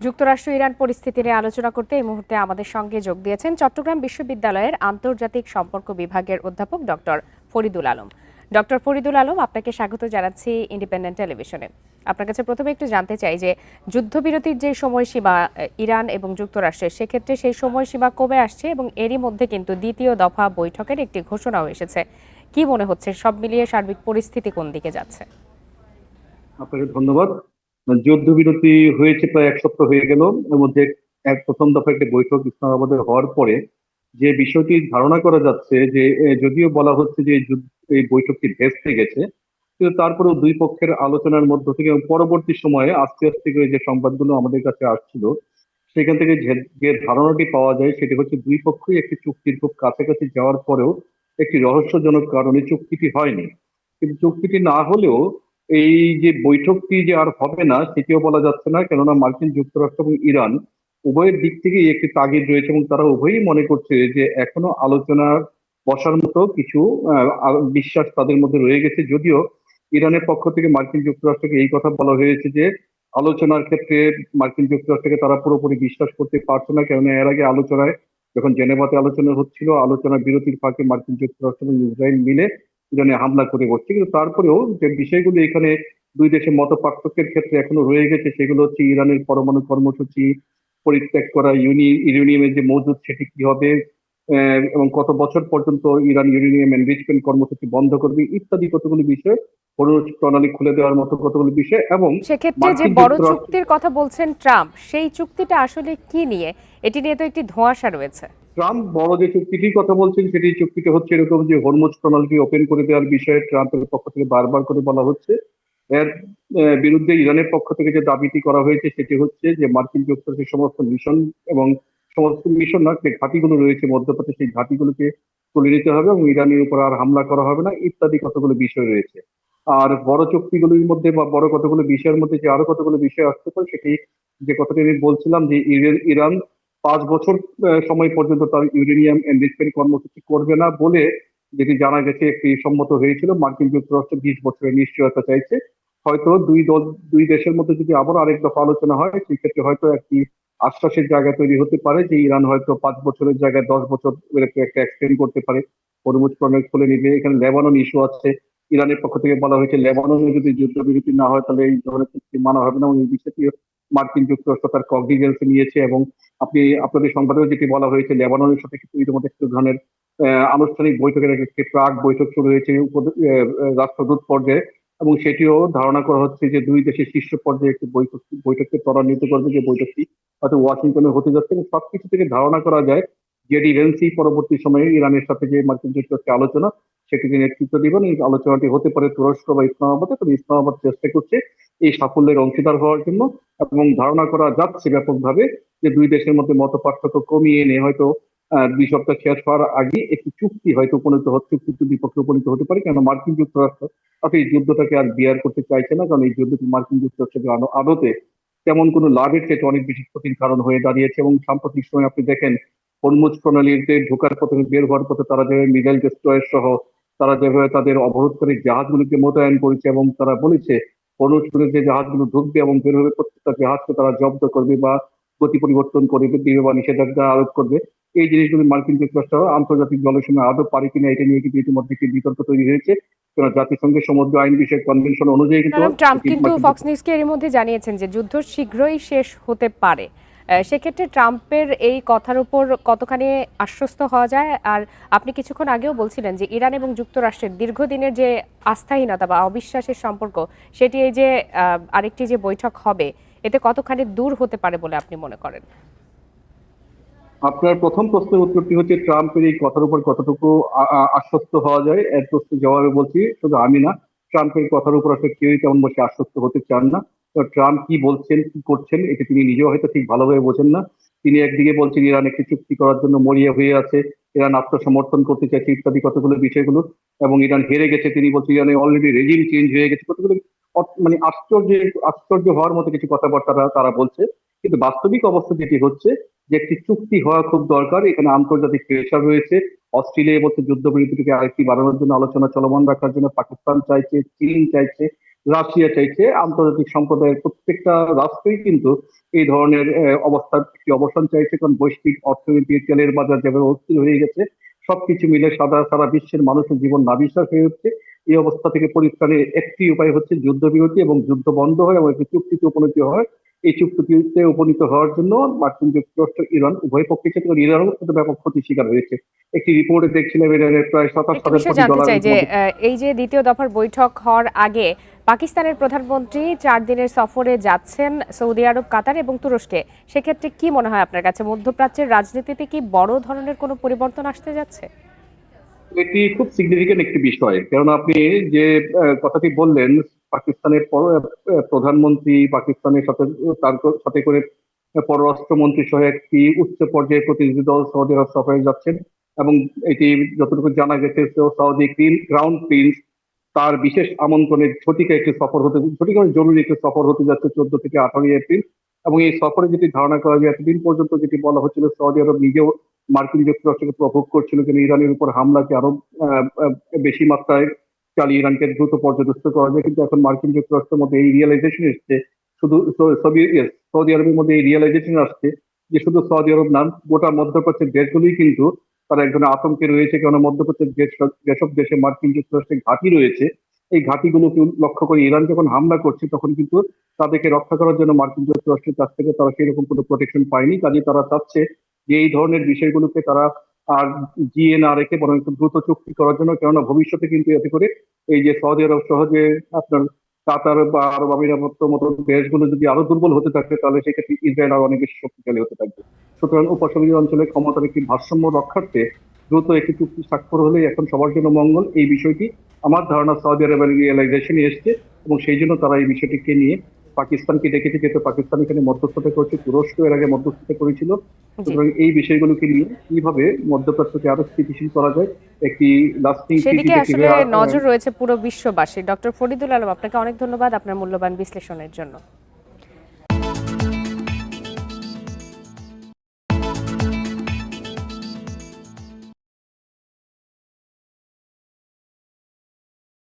যুক্তরাষ্ট্র ইরান পরিস্থিতি নিয়ে আলোচনা করতে এই মুহূর্তে আমাদের সঙ্গে যোগ দিয়েছেন চট্টগ্রাম বিশ্ববিদ্যালয়ের আন্তর্জাতিক সম্পর্ক বিভাগের অধ্যাপক ডক্টর ফরিদুল আলম। ডক্টর ফরিদুল আলম, আপনাকে স্বাগত জানাচ্ছি ইন্ডিপেন্ডেন্ট টেলিভিশনে। আপনার কাছে প্রথমে একটু জানতে চাই যে যুদ্ধবিরতির যে সময়সীমা ইরান এবং যুক্তরাষ্ট্রের, সেক্ষেত্রে সেই সময়সীমা কমে আসছে এবং এরই মধ্যে কিন্তু দ্বিতীয় দফা বৈঠকের একটি ঘোষণাও এসেছে। কি মনে হচ্ছে, সব মিলিয়ে সার্বিক পরিস্থিতি কোন দিকে যাচ্ছে? আপনাকে ধন্যবাদ। যুদ্ধবিরতি হয়েছে প্রায় এক সপ্তাহ হয়ে গেল। এর মধ্যে প্রথম দফা একটি বৈঠক ইসলামাবাদে হওয়ার পরে যে বিষয়টি ধারণা করা যাচ্ছে যে যদিও বলা হচ্ছে যে এই বৈঠকটি ভেস্তে গেছে, কিন্তু তারপরেও দুই পক্ষের আলোচনার মধ্য থেকে এবং পরবর্তী সময়ে আস্তে আস্তে করে যে সংবাদগুলো আমাদের কাছে আসছিল, সেখান থেকে যে ধারণাটি পাওয়া যায় সেটি হচ্ছে দুই পক্ষই একটি চুক্তির খুব কাছাকাছি যাওয়ার পরেও একটি রহস্যজনক কারণে চুক্তিটি হয়নি। কিন্তু চুক্তিটি না হলেও এই যে বৈঠকটি যে আর হবে না সেটিও বলা যাচ্ছে না, কেননা মার্কিন যুক্তরাষ্ট্র এবং ইরান উভয়ের দিক থেকেই একটি তাগিদ রয়েছে এবং তারা উভয়ই মনে করছে যে এখনো আলোচনার বসার মতো কিছু বিশ্বাস তাদের মধ্যে রয়ে গেছে। যদিও ইরানের পক্ষ থেকে মার্কিন যুক্তরাষ্ট্রকে এই কথা বলা হয়েছে যে আলোচনার ক্ষেত্রে মার্কিন যুক্তরাষ্ট্রকে তারা পুরোপুরি বিশ্বাস করতে পারছে না, কেননা এর আগে আলোচনায় যখন জেনেভাতে আলোচনা হচ্ছিল, আলোচনার বিরতির ফাঁকে মার্কিন যুক্তরাষ্ট্র এবং ইসরায়েল মিলে ইরানে হামলা করে বসছে। কিন্তু তারপরেও যে বিষয়গুলো এখানে দুই দেশের মত পার্থক্যের ক্ষেত্রে এখনো রয়ে গেছে সেগুলো হচ্ছে ইরানের পরমাণু কর্মসূচি পরিত্যাগ করা, ইউরেনিয়ামের যে মজুদ সেটি কি হবে, এবং কত বছর পর্যন্ত ইরান ইউরেনিয়াম এনরিচমেন্ট কর্মসূচি বন্ধ করবে ইত্যাদি কতগুলো বিষয়, খরচ প্রণালী খুলে দেওয়ার মতো কতগুলো বিষয়। এবং সেক্ষেত্রে যে মার্কিন বড় যুক্তরাষ্ট্র চুক্তির কথা বলছেন ট্রাম্প, সেই চুক্তিটা আসলে কি নিয়ে? এটি নিয়ে তো একটি ধোঁয়াশা রয়েছে। ট্রাম্প বড় যে চুক্তিটির কথা বলছেন সেটি চুক্তিটা হচ্ছে এরকম যে হরমুজ প্রণালীটি ওপেন করে দেওয়ার বিষয়ে ট্রাম্পের পক্ষ থেকে বারবার করে বলা হচ্ছে। এর বিরুদ্ধে ইরানের পক্ষ থেকে যে দাবিটি করা হয়েছে সেটি হচ্ছে যে মার্কিন যুক্তরাষ্ট্রের সমস্ত মিশন এবং সমস্ত মিশন না, যে ঘাঁটিগুলো রয়েছে মধ্যপ্রাচ্যে সেই ঘাঁটিগুলোকে তুলে নিতে হবে এবং ইরানের উপর আর হামলা করা হবে না ইত্যাদি কতগুলো বিষয় রয়েছে। আর বড় চুক্তিগুলির মধ্যে বা বড় কতগুলো বিষয়ের মধ্যে যে আরো কতগুলো বিষয় আসতে পারে সেটি যে কথাটি আমি বলছিলাম যে ইরান 5 বছর সময় পর্যন্ত তার ইউরেনিয়াম এনরিচমেন্ট কর্মসূচি করবে না বলে যেটি জানা গেছে একটি সম্মত হয়েছিল। মার্কিন যুক্তরাষ্ট্র 20 বছরের নিশ্চয়তা চাইছে। হয়তো দুই দেশের মধ্যে যদি আবার আরেক দফা আলোচনা হয় সেক্ষেত্রে হয়তো একটি আশ্বাসের জায়গা তৈরি হতে পারে যে ইরান হয়তো 5 বছরের জায়গায় 10 বছর একটা এক্সটেন্ড করতে পারে, হরমুজ প্রণালী খুলে নিবে। এখানে লেবানন ইস্যু আছে। ইরানের পক্ষ থেকে বলা হয়েছে লেবাননে যদি যুদ্ধবিরতি না হয় তাহলে এই ধরনের চুক্তি মানা হবে না এবং এই বিষয়টি মার্কিন যুক্তরাষ্ট্র তার কগনিজেন্সে নিয়েছে। এবং আপনাদের সংবাদেও যেটি বলা হয়েছে লেবাননের সাথে কিন্তু ইতিমধ্যে একটি ধরনের আনুষ্ঠানিক বৈঠকের একটি প্রাক বৈঠক শুরু হয়েছে রাষ্ট্রদূত পর্যায়ে, এবং সেটিও ধারণা করা হচ্ছে যে দুই দেশের শীর্ষ পর্যায়ে একটি বৈঠককে ত্বরান্বিত করবে, যে বৈঠকটি হয়তো ওয়াশিংটনে হতে যাচ্ছে। এবং সবকিছু থেকে ধারণা করা যায় জেডি ভেন্সি পরবর্তী সময়ে ইরানের সাথে যে মার্কিন যুক্তরাষ্ট্রের আলোচনা সেটিকে নেতৃত্ব দিবেন। এই আলোচনাটি হতে পারে তুরস্ক বা ইসলামাবাদে, তবে ইসলামাবাদ চেষ্টা করছে এই সাফল্যের অংশীদার হওয়ার জন্য। এবং ধারণা করা যাচ্ছে ব্যাপকভাবে যে দুই দেশের মধ্যে মত পার্থক্য কমিয়ে এনে হয়তো 2 সপ্তাহ শেষ হওয়ার আগে একটি চুক্তি হয়তো চুক্তির বিপক্ষে উপনীত হতে পারে, কেন মার্কিন যুক্তরাষ্ট্র হয়তো এই যুদ্ধটাকে আর বিয়ার করতে চাইছে না, কারণ এই যুদ্ধটি মার্কিন যুক্তরাষ্ট্রের আদতে তেমন কোনো লাভের চেয়ে অনেক বেশি ক্ষতির কারণ হয়ে দাঁড়িয়েছে। এবং সাম্প্রতিক সময় আপনি দেখেন হরমুজ প্রণালীতে ঢোকার পথে বের হওয়ার পথে তারা যেভাবে মিসাইল ডেস্ট্রয়ার সহ তারা যেভাবে তাদের অবরোধকারী জাহাজগুলিকে মোতায়েন করেছে এবং তারা বলেছে হরমুজ প্রণালীতে যে জাহাজগুলো ঢুকবে এবং বের হবে প্রত্যেকটা জাহাজকে তারা জব্দ করবে বা গতি পরিবর্তন করবে দিবে বা নিষেধাজ্ঞা আরোপ করবে। এই জিনিসগুলি মার্কিন যুক্তরাষ্ট্র আন্তর্জাতিক জলের সঙ্গে আদৌ পারে কিনা এটা নিয়ে কিন্তু ইতিমধ্যে একটি বিতর্ক তৈরি হয়েছে, কারণ জাতিসংঘের সমুদ্র আইন বিষয়ক কনভেনশন অনুযায়ী কিন্তু কারণ ট্রাম্প কিন্তু ফক্স নিউজকে এর মধ্যে জানিয়েছেন যে যুদ্ধ শীঘ্রই শেষ হতে পারে। সেক্ষেত্রে ট্রাম্পের এই কথার উপর কতখানি আশ্বস্ত হওয়া যায়? আর আপনি কিছুক্ষণ আগেও বলছিলেন যে ইরান এবং যুক্তরাষ্ট্রের দীর্ঘদিনের যে আস্থাহীনতা বা অবিশ্বাসের সম্পর্ক, সেটি এই যে আরেকটি যে বৈঠক হবে, এতে কতখানি দূর হতে পারে বলে আপনি মনে করেন? আপনার প্রথম প্রশ্নের উত্তরটি হচ্ছে ট্রাম্পের এই কথার উপর কতটুকু আশ্বস্ত হওয়া যায়। এর প্রশ্নের জবাবে বলছি শুধু আমি না, ট্রাম্পের কথার উপর আসলে কেউই তেমন বেশি আশ্বস্ত হতে চান না। তো ট্রাম্প কি বলছেন কি করছেন এটা তিনি নিজেও হয়তো ঠিক ভালোভাবে বোঝেন না। তিনি একদিকে বলছেন ইরান একটি চুক্তি করার জন্য মরিয়া হয়ে আছে, ইরান আত্মসমর্থন করতে চাইছে ইত্যাদি কতগুলো বিষয়গুলো, এবং ইরান হেরে গেছে। তিনি বলছেন ইরানে অলরেডি রেজিম চেঞ্জ হয়ে গেছে, কতগুলো মানে আশ্চর্য হওয়ার মতো কিছু কথাবার্তা তারা বলছে। কিন্তু বাস্তবিক অবস্থা যেটি হচ্ছে যে একটি চুক্তি হওয়া খুব দরকার। এখানে আন্তর্জাতিক প্রেশার রয়েছে। অস্ট্রেলিয়া বলছে যুদ্ধবিরতিকে আরেকটি বাড়ানোর জন্য আলোচনা চলমান রাখার জন্য, পাকিস্তান চাইছে, চীন চাইছে, রাশিয়া চাইছে। আন্তর্জাতিক সম্প্রদায়ের প্রত্যেকটা রাষ্ট্রই কিন্তু এই ধরনের অবস্থার একটি অবসান চাইছে, কারণ বৈশ্বিক অর্থনীতি, তেলের বাজার যেভাবে অস্থির হয়ে গেছে, সবকিছু মিলে সারা বিশ্বের মানুষের জীবন নাবিশ্বাস হয়ে হচ্ছে। এই অবস্থা থেকে পরিত্রাণের একটি উপায় হচ্ছে যুদ্ধবিরতি এবং যুদ্ধ বন্ধ হয় এবং একটি চুক্তিতে উপনীত হয়। এই চুক্তিতে উপনীত হওয়ার জন্য মার্কিন যুক্তরাষ্ট্র, ইরান উভয় পক্ষের সাথে ইরানও কিন্তু ব্যাপক ক্ষতির শিকার হয়েছে। একটি রিপোর্টে দেখছিলাম ইরানের প্রায় একটি 27,000 বিষয় কোটি জানতে ডলার চাই যে মতো। এই যে দ্বিতীয় দফার বৈঠক হওয়ার আগে পাকিস্তানের প্রধানমন্ত্রী 4 দিনের সফরে যাচ্ছেন সৌদি আরব, কাতার এবং তুরস্কে, সেক্ষেত্রে কি মনে হয় আপনার কাছে মধ্যপ্রাচ্যের রাজনীতিতে কি বড় ধরনের কোনো পরিবর্তন আসতে যাচ্ছে? এটি খুব সিগনিফিকেন্ট একটি বিষয়, কারণ আপনি যে কথাটি বললেন, পাকিস্তানের প্রধানমন্ত্রী পাকিস্তানের সাথে তার সাথে করে পররাষ্ট্রমন্ত্রী সহ একটি উচ্চ পর্যায়ের প্রতিনিধি দল সৌদি আরব সফরে যাচ্ছেন। এবং এটি যতটুকু জানা গেছে, সৌদি ক্রাউন প্রিন্স তার বিশেষ আমন্ত্রণে ঝটিকা জরুরি একটি সফর হতে যাচ্ছে 14 থেকে 18 এপ্রিল। এবং এই সফরে যেটি ধারণা করা যায়, এতদিন পর্যন্ত যেটি বলা হচ্ছিল, সৌদি আরব নিজেও মার্কিন যুক্তরাষ্ট্রকে প্রভোগ করছিল যেন ইরানের উপর হামলাকে আরো আহ, আহ, বেশি মাত্রায় চালিয়ে ইরানকে দ্রুত পর্যদস্ত করা যায়। কিন্তু এখন মার্কিন যুক্তরাষ্ট্রের মধ্যে এই রিয়েলাইজেশন এসছে, শুধু সৌদি আরবের মধ্যে এই রিয়েলাইজেশন আসছে যে শুধু সৌদি আরব না, গোটা মধ্যপ্রাচ্যের দেশগুলোই কিন্তু তারা এক ধরনের আতঙ্কে রয়েছে। কেননা মধ্যপ্রাচ্যের যেসব দেশে মার্কিন যুক্তরাষ্ট্রের ঘাঁটি রয়েছে, এই ঘাঁটিগুলোকে লক্ষ্য করে ইরান যখন হামলা করছে, তখন কিন্তু তাদেরকে রক্ষা করার জন্য মার্কিন যুক্তরাষ্ট্রের কাছ থেকে তারা সেরকম কোনো প্রোটেকশন পায়নি। কাজে তারা চাচ্ছে যে এই ধরনের বিষয়গুলোকে তারা আর জিয়ে না রেখে বরং একটু দ্রুত চুক্তি করার জন্য। কেননা ভবিষ্যতে কিন্তু এতে করে এই যে সৌদি আরব সহজে আপনার কাতার বা আরব আমিরাতের মতো দেশগুলো যদি আরো দুর্বল হতে থাকে, তাহলে সেক্ষেত্রে ইসরায়েল আরো অনেক বেশি শক্তিশালী হতে থাকবে। সুতরাং উপসাগরীয় অঞ্চলে ক্ষমতার একটি ভারসাম্য রক্ষার্থে দ্রুত একটি চুক্তি স্বাক্ষর হলেই এখন সবার জন্য মঙ্গল। এই বিষয়টি আমার ধারণা সৌদি আরবের রিয়েলাইজেশনে এসছে, এবং সেই জন্য তারা এই বিষয়টিকে নিয়ে পাকিস্তানকে ডেকেছে। যেহেতু পাকিস্তান এখানে মধ্যস্থতা করছে, তুরস্ক এর আগে মধ্যস্থতা করেছিল। জি, সুতরাং এই বিষয়গুলোকে নিয়ে কিভাবে মধ্যপ্রাচ্যকে আরো স্থিতিশীল করা যায়, একটি লাস্টিং পিস সেদিকে ইফেক্টিভে আসলে নজর রয়েছে পুরো বিশ্ববাসী। ডক্টর ফরিদুল আলম, আপনাকে অনেক ধন্যবাদ আপনার মূল্যবান বিশ্লেষণের জন্য।